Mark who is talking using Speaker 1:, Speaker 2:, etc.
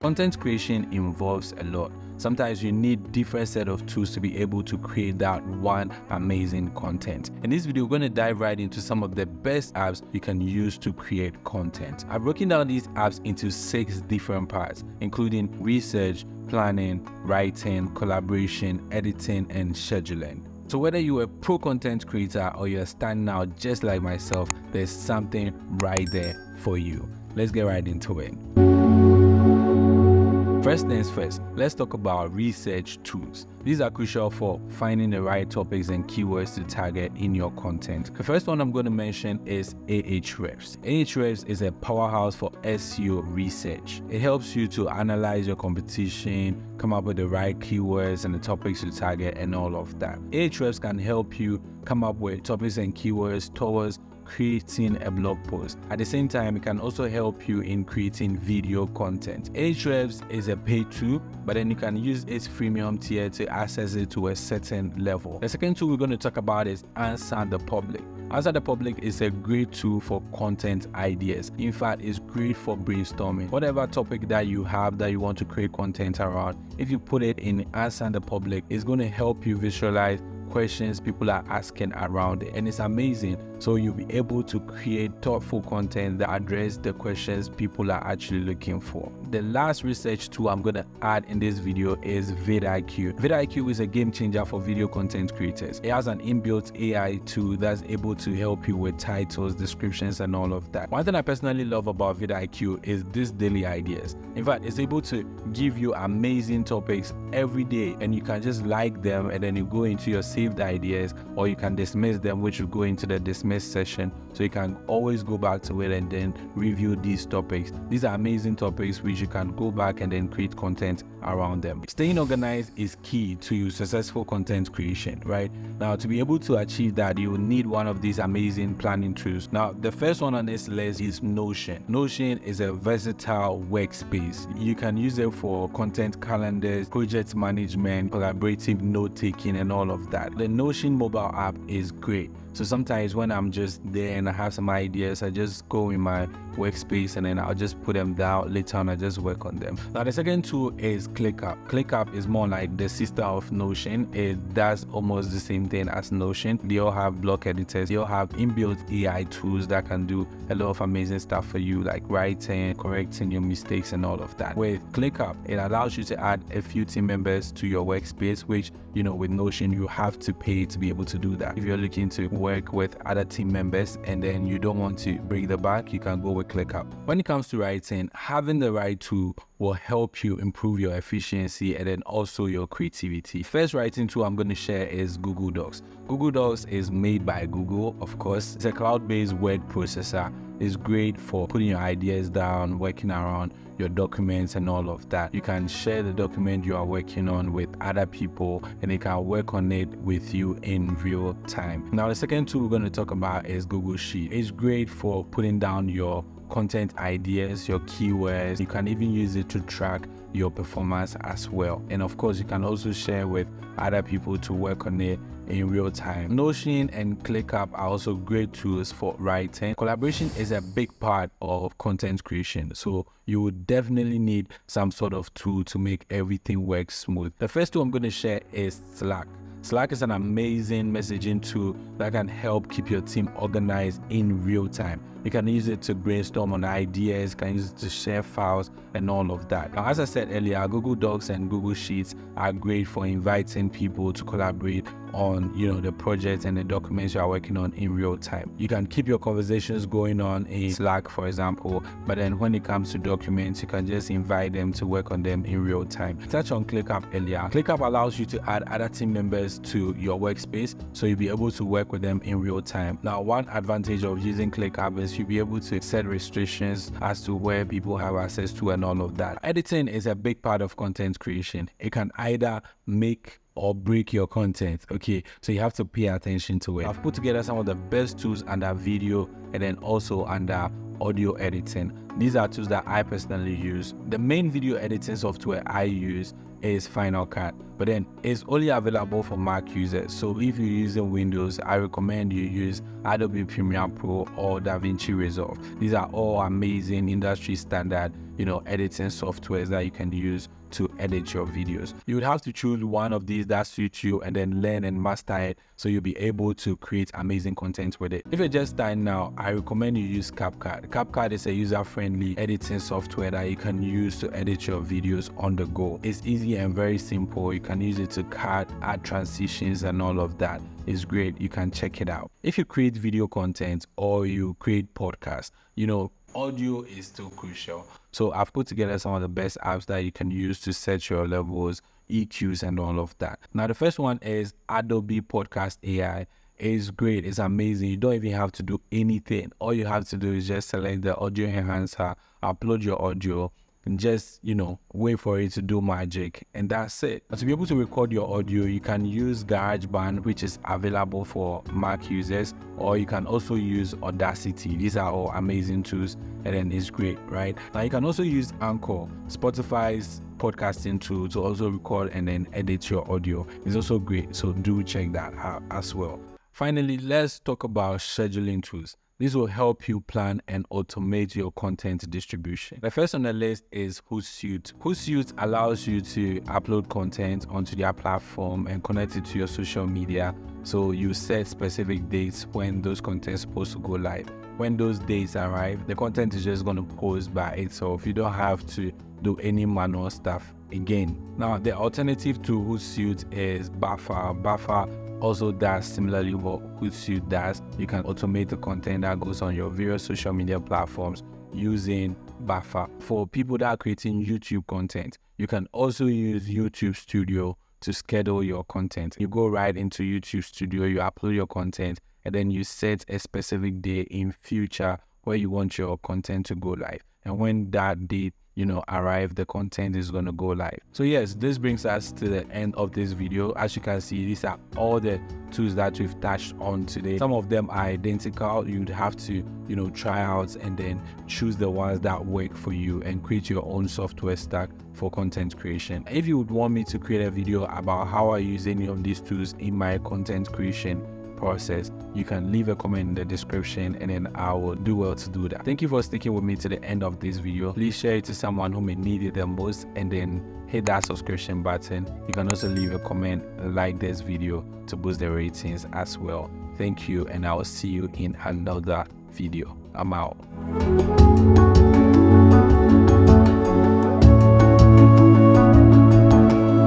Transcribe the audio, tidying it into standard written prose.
Speaker 1: Content creation involves a lot. Sometimes you need different set of tools to be able to create that one amazing content. In this video, we're going to dive right into some of the best apps you can use to create content. I've broken down these apps into 6 different parts, including research, planning, writing, collaboration, editing, and scheduling. So whether you're a pro content creator or you're starting out just like myself, there's something right there for you. Let's get right into it. First things first, let's talk about research tools. These are crucial for finding the right topics and keywords to target in your content. The first one I'm going to mention is Ahrefs. Ahrefs is a powerhouse for SEO research. It helps you to analyze your competition, come up with the right keywords and the topics to target and all of that. Ahrefs can help you come up with topics and keywords towards creating a blog post. At the same time, it can also help you in creating video content. Ahrefs is a paid tool, but then you can use its freemium tier to access it to a certain level. The second tool we're going to talk about is Answer the Public. Answer the Public is a great tool for content ideas. In fact, it's great for brainstorming. Whatever topic that you have that you want to create content around, if you put it in Answer the Public, it's going to help you visualize questions people are asking around it, and it's amazing. So you'll be able to create thoughtful content that address the questions people are actually looking for. The last research tool I'm going to add in this video is vidIQ. vidIQ is a game changer for video content creators. It has an inbuilt AI tool that's able to help you with titles, descriptions, and all of that. One thing I personally love about vidIQ is these daily ideas. In fact, it's able to give you amazing topics every day, and you can just like them and then you go into your saved ideas, or you can dismiss them, which will go into the dismiss session, so you can always go back to it and then review these topics. These are amazing topics which you can go back and then create content around them. Staying organized is key to successful content creation, right? Now, to be able to achieve that, you will need one of these amazing planning tools. Now, the first one on this list is Notion. Notion is a versatile workspace. You can use it for content calendars, project management, collaborative note-taking, and all of that. The Notion mobile app is great. So sometimes when I'm just there and I have some ideas, I just go in my workspace and then I'll just put them down. Later on, I just work on them. Now, the second tool is ClickUp. ClickUp is more like the sister of Notion. It does almost the same thing as Notion. They all have block editors. They all have inbuilt AI tools that can do a lot of amazing stuff for you, like writing, correcting your mistakes, and all of that. With ClickUp, it allows you to add a few team members to your workspace, which, you know, with Notion, you have to pay to be able to do that. If you're looking to work with other team members and then you don't want to break the bank, you can go with ClickUp. When it comes to writing, having the right tool will help you improve your efficiency and then also your creativity. First writing tool I'm going to share is Google Docs. Google Docs is made by Google, of course. It's a cloud-based word processor. It's great for putting your ideas down, working around your documents and all of that. You can share the document you are working on with other people and they can work on it with you in real time. Now, the second tool we're going to talk about is Google Sheet. It's great for putting down your content ideas, your keywords. You can even use it to track your performance as well. And of course, you can also share with other people to work on it in real time. Notion and ClickUp are also great tools for writing. Collaboration is a big part of content creation, so you would definitely need some sort of tool to make everything work smooth. The first tool I'm going to share is Slack. Slack is an amazing messaging tool that can help keep your team organized in real time. You can use it to brainstorm on ideas, can use it to share files and all of that. Now, as I said earlier, Google Docs and Google Sheets are great for inviting people to collaborate on, the projects and the documents you are working on in real time. You can keep your conversations going on in Slack, for example, but then when it comes to documents, you can just invite them to work on them in real time. I touched on ClickUp earlier. ClickUp allows you to add other team members to your workspace, so you'll be able to work with them in real time. Now, one advantage of using ClickUp is you'll be able to set restrictions as to where people have access to and all of that. Editing is a big part of content creation. It can either make or break your content, okay? So you have to pay attention to it. I've put together some of the best tools under video and then also under audio editing. These are tools that I personally use. The main video editing software I use is Final Cut, but then it's only available for Mac users. So if you're using Windows, I recommend you use Adobe Premiere Pro or DaVinci Resolve. These are all amazing industry standard, editing softwares that you can use to edit your videos. You would have to choose one of these that suits you and then learn and master it, so you'll be able to create amazing content with it. If you're just starting now, I recommend you use CapCut. CapCut is a user-friendly editing software that you can use to edit your videos on the go. It's easy and very simple. You can use it to cut, add transitions and all of that. It's great. You can check it out. If you create video content or you create podcasts, audio is still crucial. So I've put together some of the best apps that you can use to set your levels, EQs and all of that. Now the first one is Adobe Podcast AI. It's great. It's amazing. You don't even have to do anything. All you have to do is just select the audio enhancer, upload your audio, and just wait for it to do magic, and that's it. And to be able to record your audio, you can use GarageBand, which is available for Mac users, or you can also use Audacity. These are all amazing tools, and then it's great, right? Now you can also use Anchor, Spotify's podcasting tool, to also record and then edit your audio. It's also great, so do check that out as well. Finally, let's talk about scheduling tools. This will help you plan and automate your content distribution. The first on the list is Hootsuite. Hootsuite allows you to upload content onto their platform and connect it to your social media. So you set specific dates when those content is supposed to go live. When those dates arrive, the content is just going to post by itself. You don't have to do any manual stuff again. Now, the alternative to Hootsuite is Buffer. Buffer also does similarly what Hootsuite does. You can automate the content that goes on your various social media platforms using Buffer. For people that are creating YouTube content, you can also use YouTube Studio to schedule your content. You go right into YouTube Studio, you upload your content, and then you set a specific day in future where you want your content to go live. And when that date arrive, the content is going to go live. So yes, this brings us to the end of this video. As you can see, these are all the tools that we've touched on today. Some of them are identical. You'd have to try out and then choose the ones that work for you and create your own software stack for content creation. If you would want me to create a video about how I use any of these tools in my content creation process, you can leave a comment in the description and then I will do well to do that. Thank you for sticking with me to the end of this video. Please share it to someone who may need it the most, and then hit that subscription button. You can also leave a comment and like this video to boost the ratings as well. Thank you, and I will see you in another video. I'm out.